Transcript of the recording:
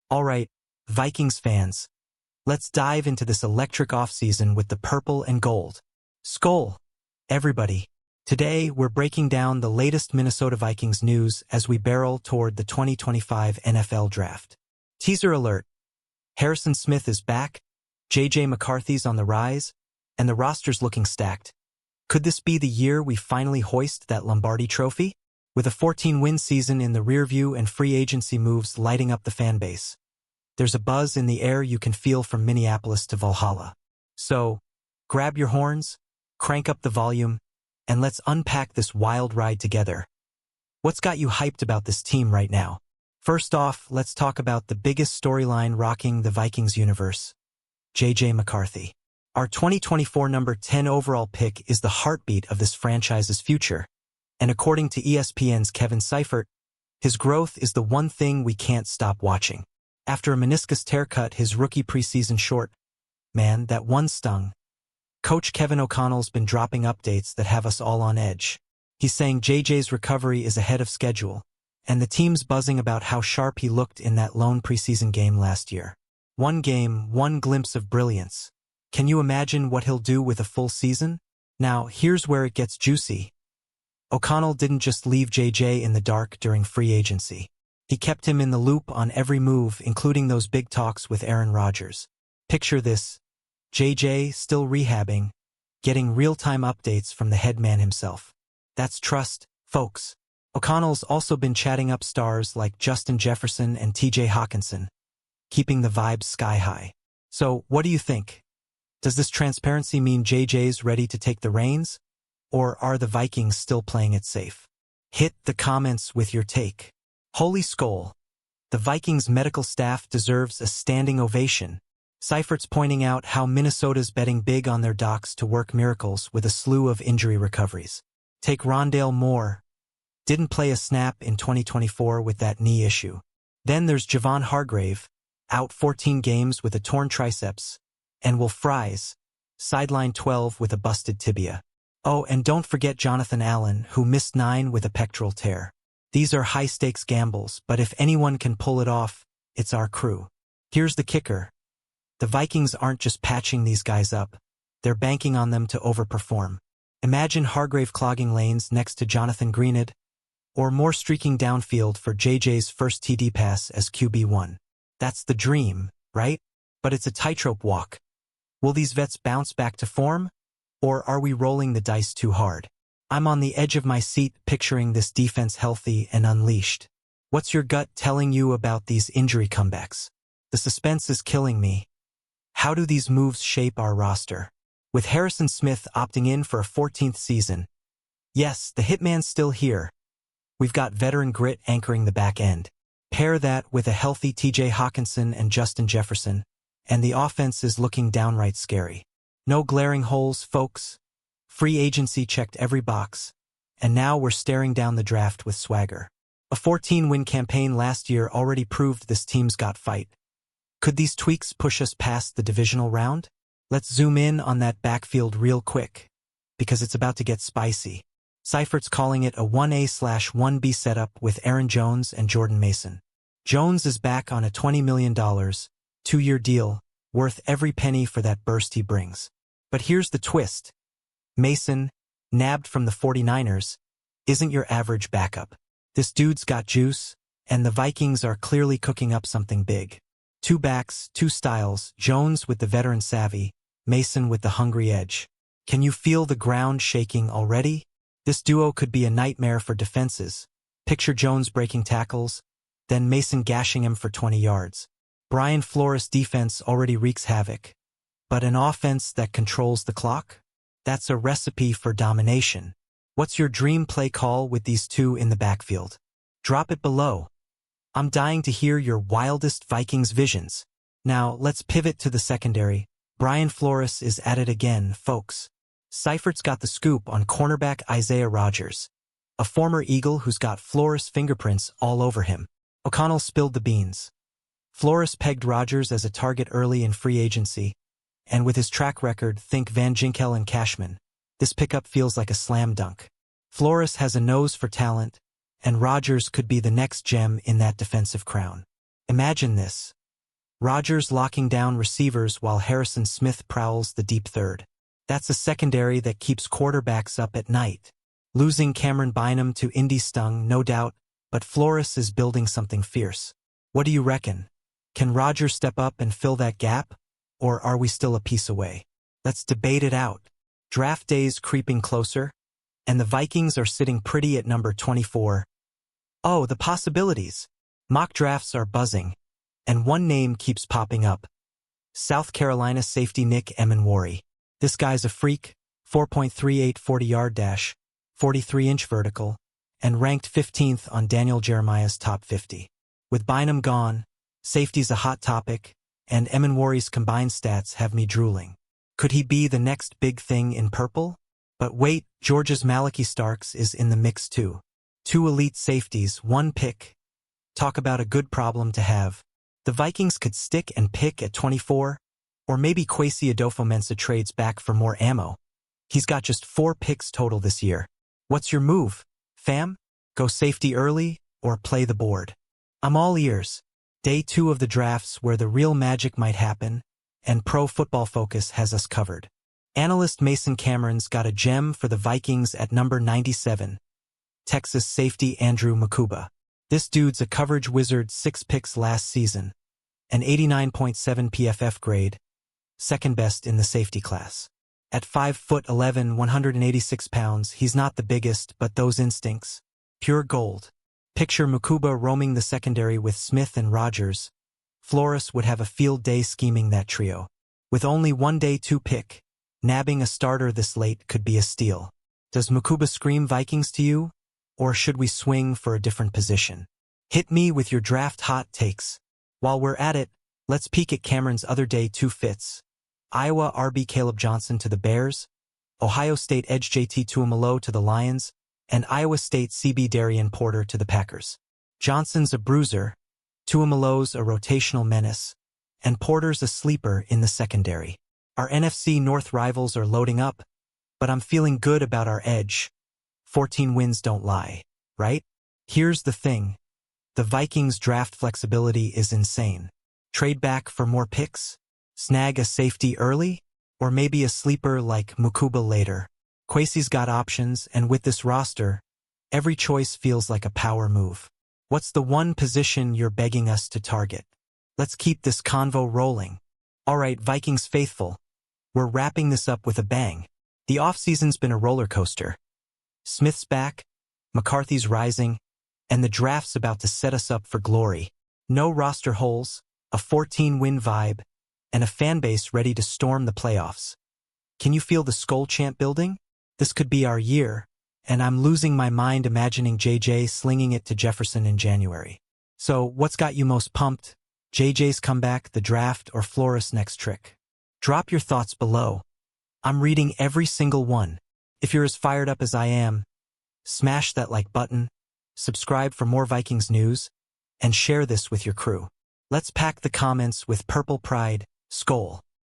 Alright, Vikings fans, let's dive into this electric offseason with the purple and gold. SKOL, everybody. Today, we're breaking down the latest Minnesota Vikings news as we barrel toward the 2025 NFL Draft. Teaser alert. Harrison Smith is back, J.J. McCarthy's on the rise, and the roster's looking stacked. Could this be the year we finally hoist that Lombardi trophy? With a 14-win season in the rearview and free agency moves lighting up the fan base, there's a buzz in the air you can feel from Minneapolis to Valhalla. So, grab your horns, crank up the volume, and let's unpack this wild ride together. What's got you hyped about this team right now? First off, let's talk about the biggest storyline rocking the Vikings universe, J.J. McCarthy. Our 2024 number 10 overall pick is the heartbeat of this franchise's future, and according to ESPN's Kevin Seifert, his growth is the one thing we can't stop watching. After a meniscus tear cut his rookie preseason short, man, that one stung. Coach Kevin O'Connell's been dropping updates that have us all on edge. He's saying JJ's recovery is ahead of schedule, and the team's buzzing about how sharp he looked in that lone preseason game last year. One game, one glimpse of brilliance. Can you imagine what he'll do with a full season? Now, here's where it gets juicy. O'Connell didn't just leave JJ in the dark during free agency. He kept him in the loop on every move, including those big talks with Aaron Rodgers. Picture this. JJ still rehabbing, getting real-time updates from the head man himself. That's trust, folks. O'Connell's also been chatting up stars like Justin Jefferson and TJ Hawkinson, keeping the vibes sky high. So, what do you think? Does this transparency mean JJ's ready to take the reins? Or are the Vikings still playing it safe? Hit the comments with your take. Holy SKOL! The Vikings medical staff deserves a standing ovation. Seifert's pointing out how Minnesota's betting big on their docs to work miracles with a slew of injury recoveries. Take Rondale Moore. Didn't play a snap in 2024 with that knee issue. Then there's Javon Hargrave, out 14 games with a torn triceps, and Will Fries, sidelined 12 with a busted tibia. Oh, and don't forget Jonathan Allen, who missed 9 with a pectoral tear. These are high-stakes gambles, but if anyone can pull it off, it's our crew. Here's the kicker. The Vikings aren't just patching these guys up, they're banking on them to overperform. Imagine Hargrave clogging lanes next to Jonathan Greenid, or more streaking downfield for JJ's first TD pass as QB1. That's the dream, right? But it's a tightrope walk. Will these vets bounce back to form? Or are we rolling the dice too hard? I'm on the edge of my seat picturing this defense healthy and unleashed. What's your gut telling you about these injury comebacks? The suspense is killing me. How do these moves shape our roster? With Harrison Smith opting in for a 14th season. Yes, the hitman's still here. We've got veteran grit anchoring the back end. Pair that with a healthy TJ Hawkinson and Justin Jefferson, and the offense is looking downright scary. No glaring holes, folks. Free agency checked every box, and now we're staring down the draft with swagger. A 14-win campaign last year already proved this team's got fight. Could these tweaks push us past the divisional round? Let's zoom in on that backfield real quick, because it's about to get spicy. Seifert's calling it a 1A/1B setup with Aaron Jones and Jordan Mason. Jones is back on a $20 million, 2-year deal, worth every penny for that burst he brings. But here's the twist. Mason, nabbed from the 49ers, isn't your average backup. This dude's got juice, and the Vikings are clearly cooking up something big. 2 backs, 2 styles, Jones with the veteran savvy, Mason with the hungry edge. Can you feel the ground shaking already? This duo could be a nightmare for defenses. Picture Jones breaking tackles, then Mason gashing him for 20 yards. Brian Flores' defense already wreaks havoc. But an offense that controls the clock? That's a recipe for domination. What's your dream play call with these two in the backfield? Drop it below. I'm dying to hear your wildest Vikings visions. Now, let's pivot to the secondary. Brian Flores is at it again, folks. Seifert's got the scoop on cornerback Isaiah Rodgers, a former Eagle who's got Flores fingerprints all over him. O'Connell spilled the beans. Flores pegged Rodgers as a target early in free agency, and with his track record, think Van Ginkel and Cashman, this pickup feels like a slam dunk. Flores has a nose for talent, and Rodgers could be the next gem in that defensive crown. Imagine this. Rodgers locking down receivers while Harrison Smith prowls the deep third. That's a secondary that keeps quarterbacks up at night. Losing Cameron Bynum to Indy stung, no doubt, but Flores is building something fierce. What do you reckon? Can Rodgers step up and fill that gap? Or are we still a piece away? Let's debate it out. Draft day's creeping closer, and the Vikings are sitting pretty at number 24. Oh, the possibilities. Mock drafts are buzzing, and one name keeps popping up. South Carolina safety Nick Emenwari. This guy's a freak, 4.38 40-yard dash, 43-inch vertical, and ranked 15th on Daniel Jeremiah's top 50. With Bynum gone, safety's a hot topic, and Emenwari's combined stats have me drooling. Could he be the next big thing in purple? But wait, Georgia's Malachi Starks is in the mix too. 2 elite safeties, 1 pick. Talk about a good problem to have. The Vikings could stick and pick at 24, or maybe Kwesi Adofo-Mensah trades back for more ammo. He's got just 4 picks total this year. What's your move, fam? Go safety early, or play the board? I'm all ears. Day 2 of the drafts where the real magic might happen, and Pro Football Focus has us covered. Analyst Mason Cameron's got a gem for the Vikings at number 97. Texas safety Andrew Mukuba. This dude's a coverage wizard, 6 picks last season. An 89.7 PFF grade, second best in the safety class. At 5'11", 186 pounds, he's not the biggest, but those instincts, pure gold. Picture Mukuba roaming the secondary with Smith and Rodgers. Flores would have a field day scheming that trio. With only 1 day 2 pick, nabbing a starter this late could be a steal. Does Mukuba scream Vikings to you? Or should we swing for a different position? Hit me with your draft hot takes. While we're at it, let's peek at Cameron's other day 2 fits. Iowa RB Caleb Johnson to the Bears, Ohio State edge JT Tuimoloau to the Lions, and Iowa State CB Darian Porter to the Packers. Johnson's a bruiser, Tuimoloau's a rotational menace, and Porter's a sleeper in the secondary. Our NFC North rivals are loading up, but I'm feeling good about our edge. 14 wins don't lie, right? Here's the thing. The Vikings' draft flexibility is insane. Trade back for more picks? Snag a safety early? Or maybe a sleeper like Mukuba later? Kwesi's got options, and with this roster, every choice feels like a power move. What's the one position you're begging us to target? Let's keep this convo rolling. Alright, Vikings faithful. We're wrapping this up with a bang. The offseason's been a roller coaster. Smith's back, McCarthy's rising, and the draft's about to set us up for glory. No roster holes, a 14-win vibe, and a fanbase ready to storm the playoffs. Can you feel the SKOL chant building? This could be our year, and I'm losing my mind imagining JJ slinging it to Jefferson in January. So, what's got you most pumped? JJ's comeback, the draft, or Flores' next trick? Drop your thoughts below. I'm reading every single one. If you're as fired up as I am, smash that like button, subscribe for more Vikings news, and share this with your crew. Let's pack the comments with purple pride. SKOL.